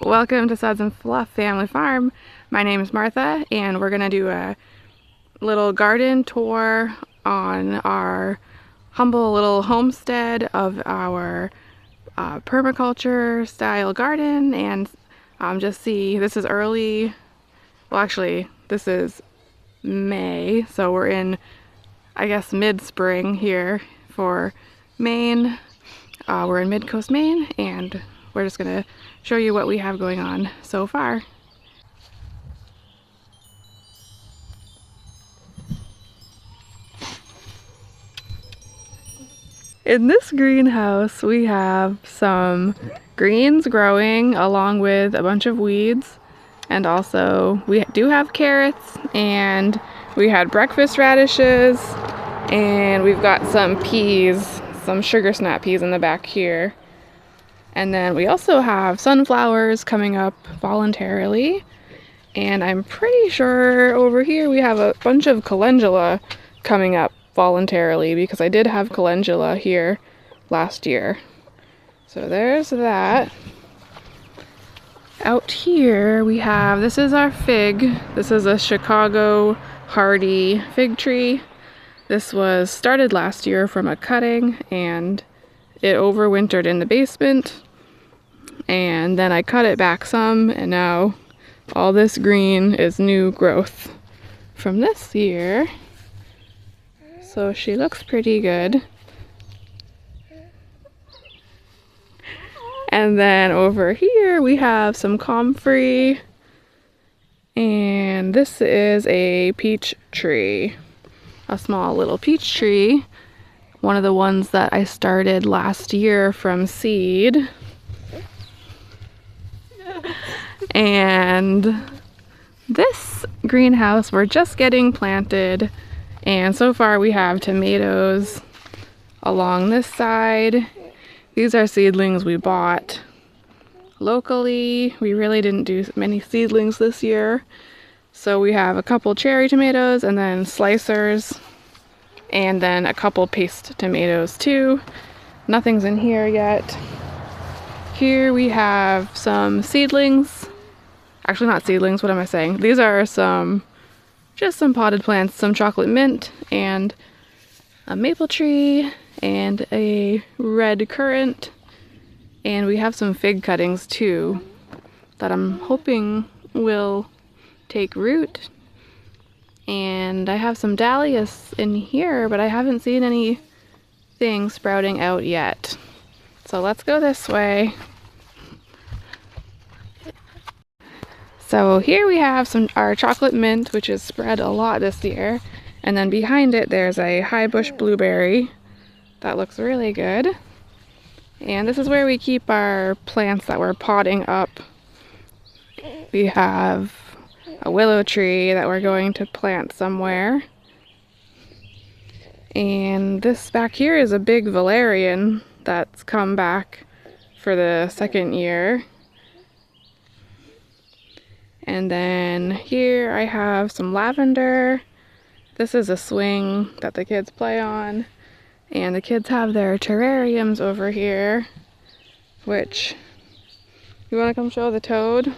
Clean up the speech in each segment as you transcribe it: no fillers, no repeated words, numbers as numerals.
Welcome to Suds and Fluff Family Farm. My name is Martha and we're going to do a little garden tour on our humble little homestead of our permaculture style garden, and just see, this is early, well actually this is May, so we're in, I guess, mid-spring here for Maine. We're in mid-coast Maine and we're just going to show you what we have going on so far. In this greenhouse we have some greens growing along with a bunch of weeds, and also we do have carrots, and we had breakfast radishes, and we've got some peas, some sugar snap peas in the back here. And then we also have sunflowers coming up voluntarily. And I'm pretty sure over here we have a bunch of calendula coming up voluntarily, because I did have calendula here last year. So there's that. Out here we have, this is our fig. This is a Chicago hardy fig tree. This was started last year from a cutting, and it overwintered in the basement. And then I cut it back some, and now all this green is new growth from this year. So she looks pretty good. And then over here we have some comfrey, and this is a peach tree, a small little peach tree, one of the ones that I started last year from seed. And this greenhouse we're just getting planted, and so far we have tomatoes along this side. These are seedlings we bought locally. We really didn't do many seedlings this year, so we have a couple cherry tomatoes and then slicers, and then a couple paste tomatoes too. Nothing's in here yet. Here we have some seedlings. Actually, not seedlings, what am I saying? These are just some potted plants, some chocolate mint, and a maple tree, and a red currant. And we have some fig cuttings too that I'm hoping will take root. And I have some dahlias in here, but I haven't seen anything sprouting out yet. So let's go this way. So here we have our chocolate mint, which is spread a lot this year. And then behind it there's a high bush blueberry that looks really good. And this is where we keep our plants that we're potting up. We have a willow tree that we're going to plant somewhere. And this back here is a big valerian that's come back for the second year. And then here I have some lavender. This is a swing that the kids play on. And the kids have their terrariums over here, which, you want to come show the toad?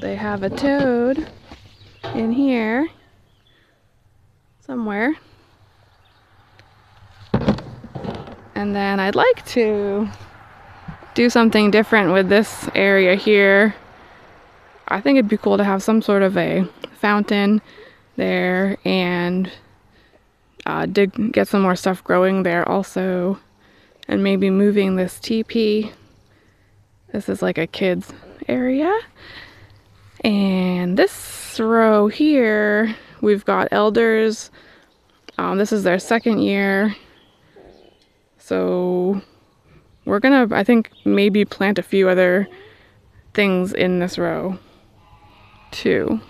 They have a toad in here somewhere. And then I'd like to do something different with this area here. I think it'd be cool to have some sort of a fountain there, and get some more stuff growing there also, and maybe moving this teepee. This is like a kids area. And this row here we've got elders. This is their second year, so we're gonna, I think, maybe plant a few other things in this row too.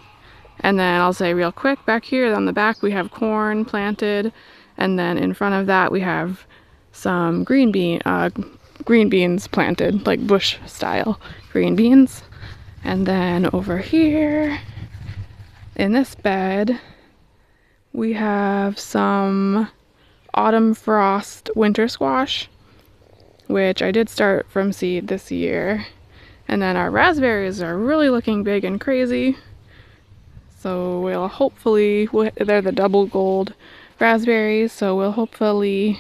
And then I'll say real quick, back here on the back we have corn planted, and then in front of that we have some green beans planted, like bush style green beans. And then over here in this bed we have some autumn frost winter squash, which I did start from seed this year. And then our raspberries are really looking big and crazy. So we'll hopefully, they're the double gold raspberries, so we'll hopefully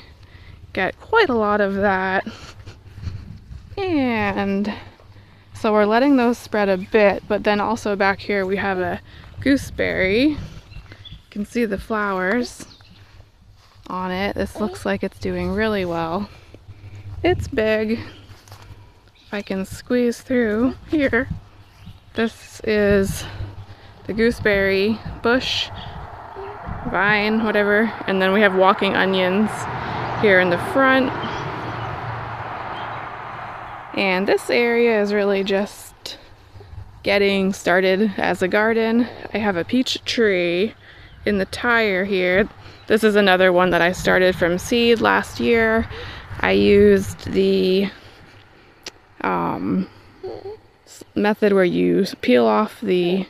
get quite a lot of that. And so we're letting those spread a bit, but then also back here we have a gooseberry. You can see the flowers on it. This looks like it's doing really well. It's big. If I can squeeze through here. This is the gooseberry bush, vine, whatever. And then we have walking onions here in the front. And this area is really just getting started as a garden. I have a peach tree in the tire here. This is another one that I started from seed last year. I used the method where you peel off the,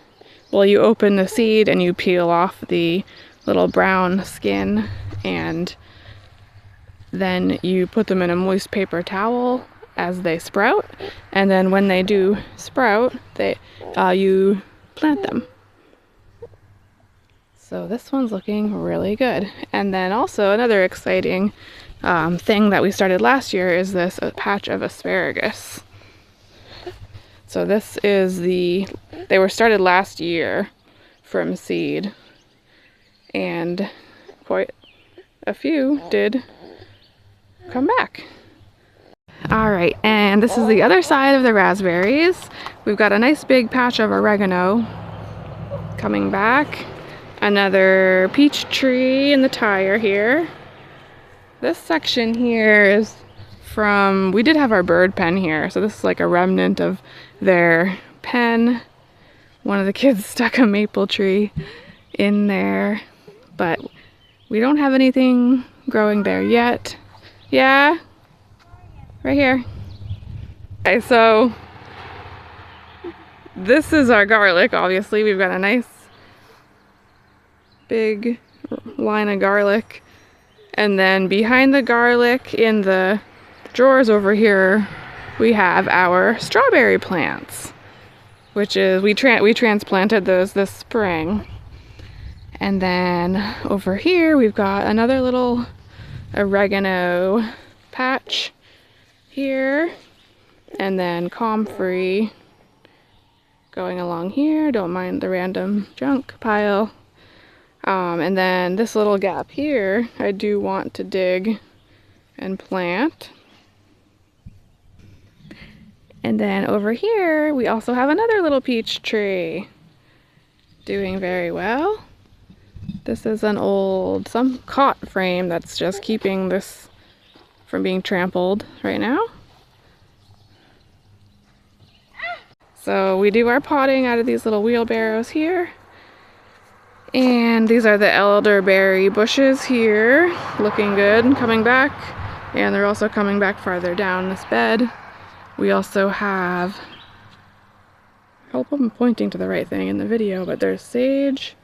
well, you open the seed and you peel off the little brown skin, and then you put them in a moist paper towel as they sprout, and then when they do sprout, you plant them. So this one's looking really good. And then also another exciting thing that we started last year is this patch of asparagus. So this is they were started last year from seed, and quite a few did come back. All right, and this is the other side of the raspberries. We've got a nice big patch of oregano coming back. Another peach tree in the tire here. This section here is from, we did have our bird pen here, so this is like a remnant of their pen. One of the kids stuck a maple tree in there, but we don't have anything growing there yet. Yeah, right here. Okay, so this is our garlic. Obviously, we've got a nice big line of garlic, and then behind the garlic in the drawers over here we have our strawberry plants, which is we transplanted those this spring. And then over here we've got another little oregano patch here, and then comfrey going along here. Don't mind the random junk pile. And then this little gap here, I do want to dig and plant. And then over here, we also have another little peach tree doing very well. This is an old, some cot frame that's just keeping this from being trampled right now. So we do our potting out of these little wheelbarrows here. And these are the elderberry bushes here, looking good and coming back. And they're also coming back farther down this bed. We also have, I hope I'm pointing to the right thing in the video, but there's sage,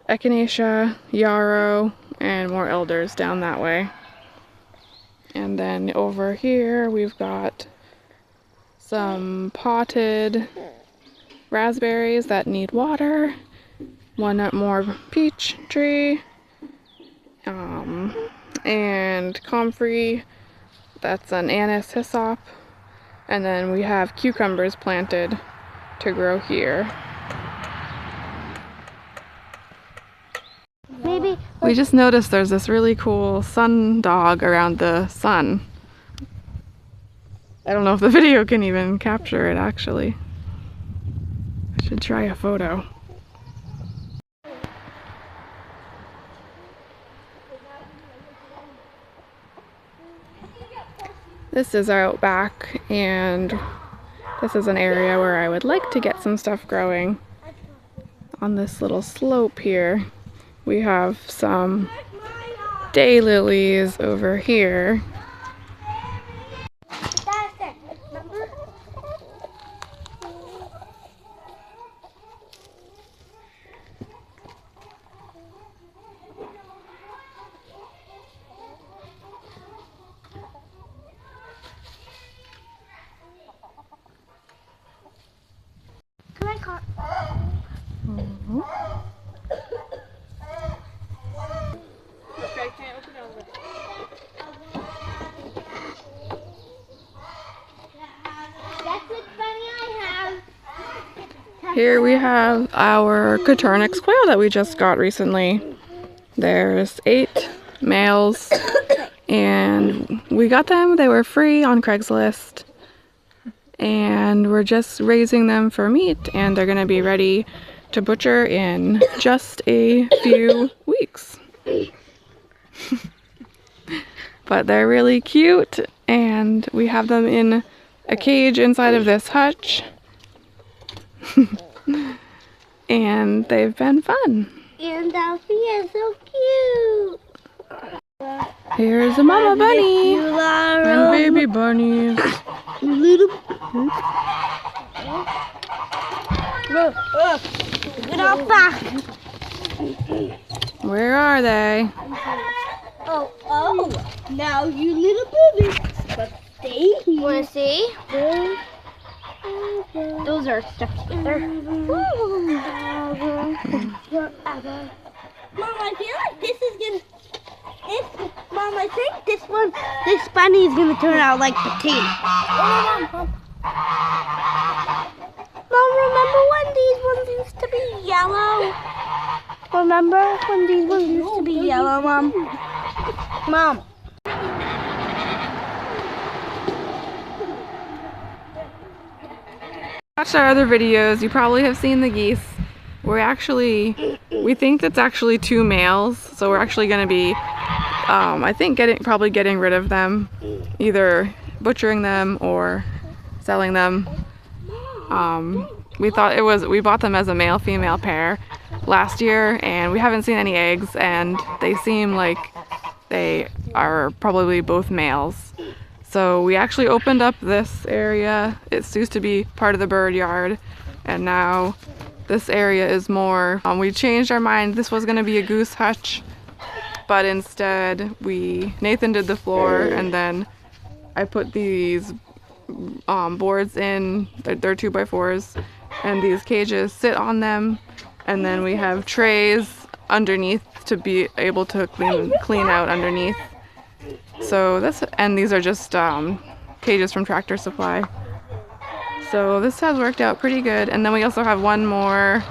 echinacea, yarrow, and more elders down that way. And then over here we've got some potted raspberries that need water. One more peach tree, and comfrey, that's an anise hyssop, and then we have cucumbers planted to grow here. Maybe we just noticed there's this really cool sun dog around the sun. I don't know if the video can even capture it actually. I should try a photo. This is out back, and this is an area where I would like to get some stuff growing. On this little slope here, we have some daylilies over here. Here we have our Coturnix quail that we just got recently. There's 8 males, and we got them. They were free on Craigslist, and we're just raising them for meat, and they're gonna be ready to butcher in just a few weeks. But they're really cute, and we have them in a cage inside of this hutch. And they've been fun. And Alfie is so cute. Here's a mama bunny and baby bunnies. Little. Get off back. Where are they? Oh, now you little baby. But stay here. Wanna see? Those are stuck together. Mom, I feel like this is gonna. Mom, I think this bunny is gonna turn out like potato. Mom, remember when these ones used to be yellow? Remember when these ones used to be yellow, Mom? Mom. Watched our other videos, you probably have seen the geese. We think that's actually 2 males, so we're actually going to be, I think probably getting rid of them, either butchering them or selling them. We bought them as a male-female pair last year, and we haven't seen any eggs, and they seem like they are probably both males. So we actually opened up this area. It used to be part of the bird yard, and now this area is more, we changed our mind. This was gonna be a goose hutch, but instead Nathan did the floor, and then I put these boards in, they're 2x4s, and these cages sit on them, and then we have trays underneath to be able to clean out underneath. So these are just cages from Tractor Supply. So this has worked out pretty good. And then we also have one more.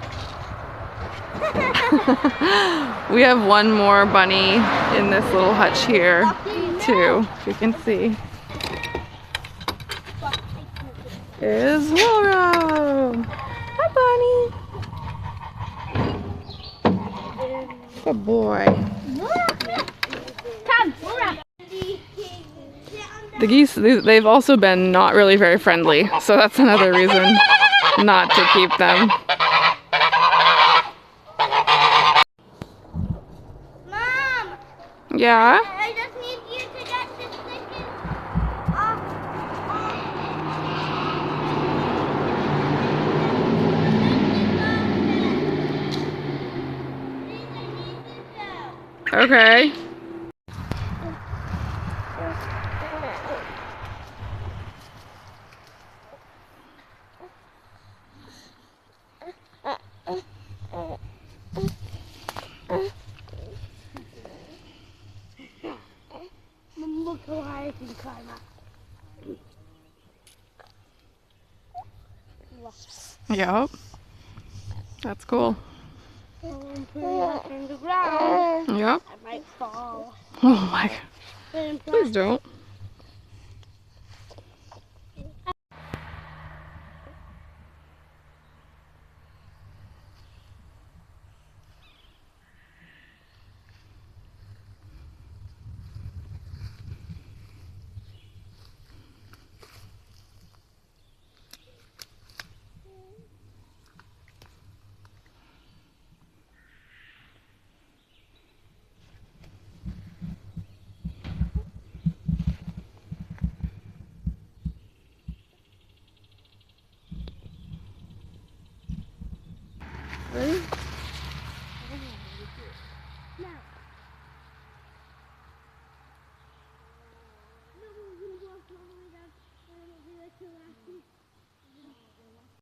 We have one more bunny in this little hutch here too, if you can see. Is Laura. Hi, bunny. Good boy. The geese, they've also been not really very friendly, so that's another reason not to keep them. Mom! Yeah? I just need you to get this chicken off. Okay. Look how high I can climb up. Yep. That's cool. I'm putting up in the ground. Yep. I might fall. Oh my god. Please don't. Ready?